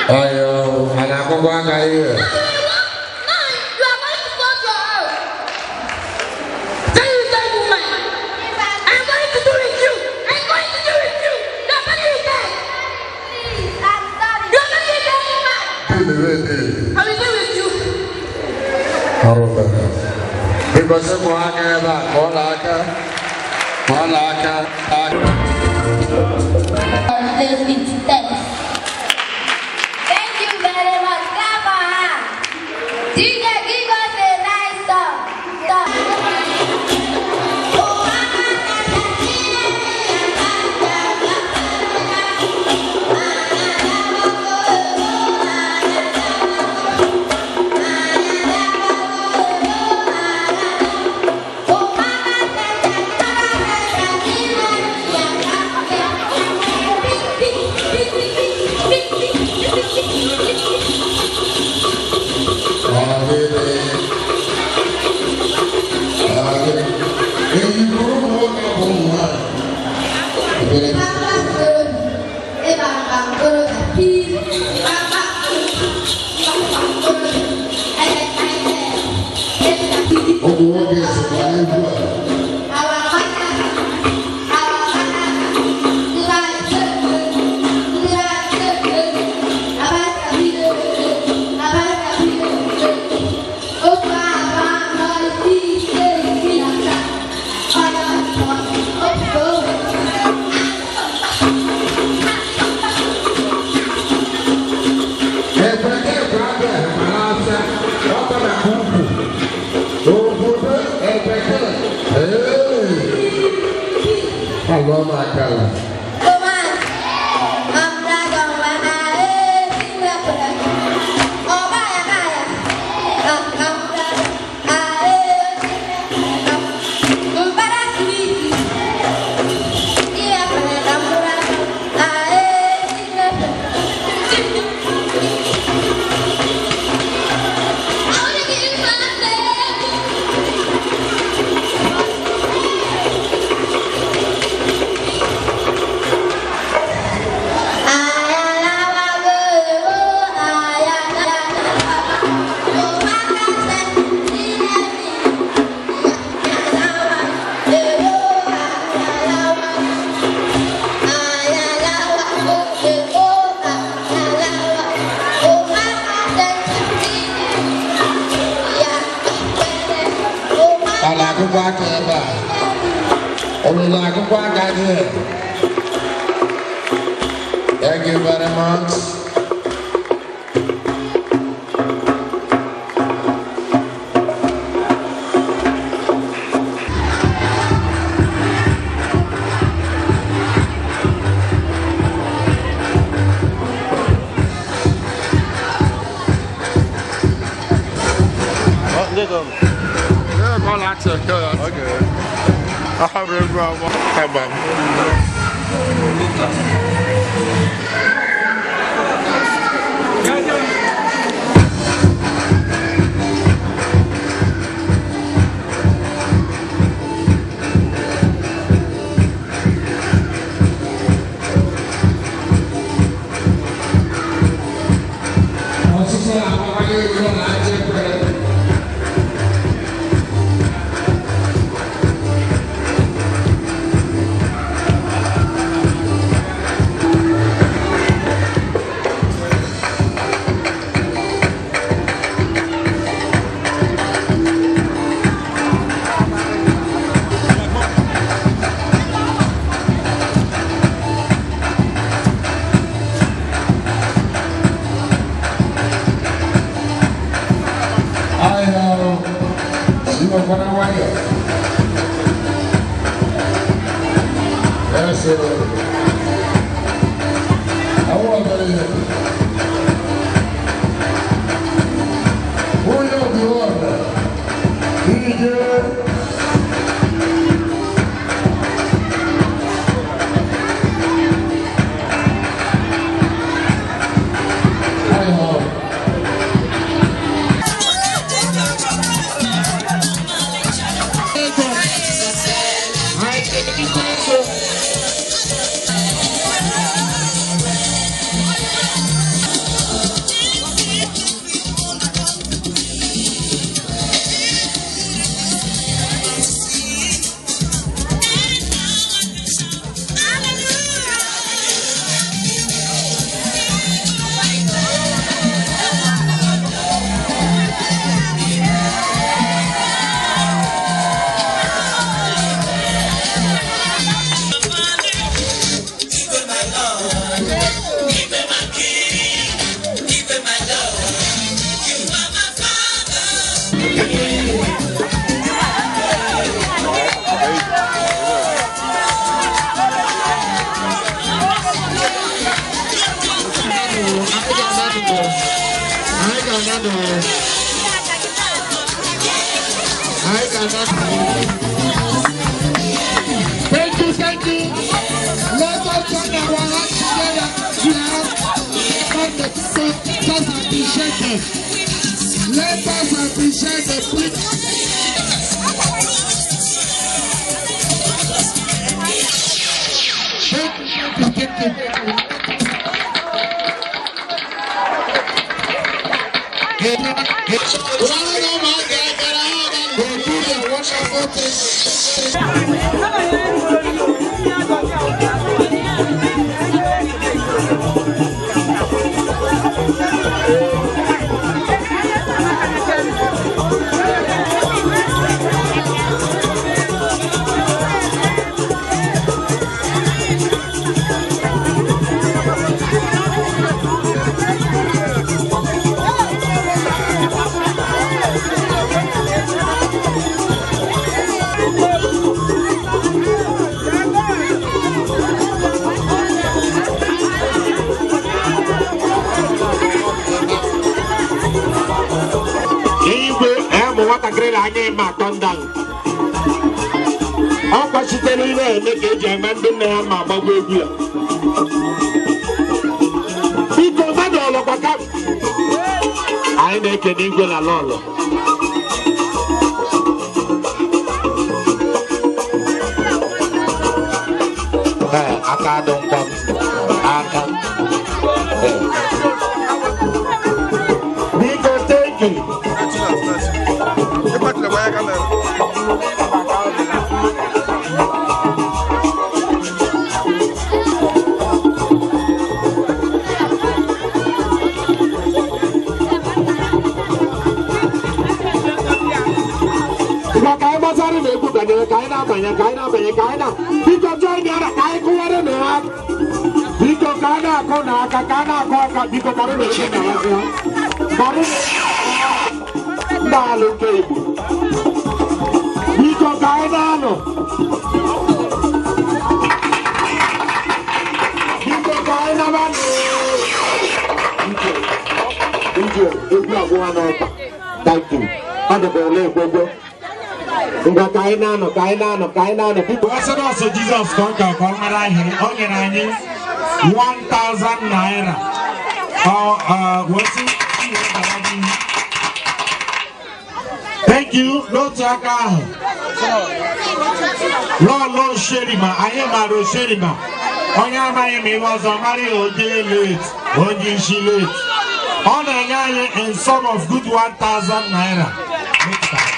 Ayo, anakku gua kayak. Because thank you very much, Papa. DJ, give us a nice song. Allah makan. Thank you very much. Thank you, thank you. Let us join our hands together. Let's appreciate them. Let us appreciate the people. Thank you. Any Macondang. How much is the river? Make a German dinner, my baby. Because I don't look at I make an equal alone. I can't come. I can't. We go take it. Thank you. Also Jesus conquer 1,000 naira. Thank you. No Taka. No Sherima. I am a Rosherima. Onyama was a Mario late. Only she late. On a in sum of good 1,000 naira.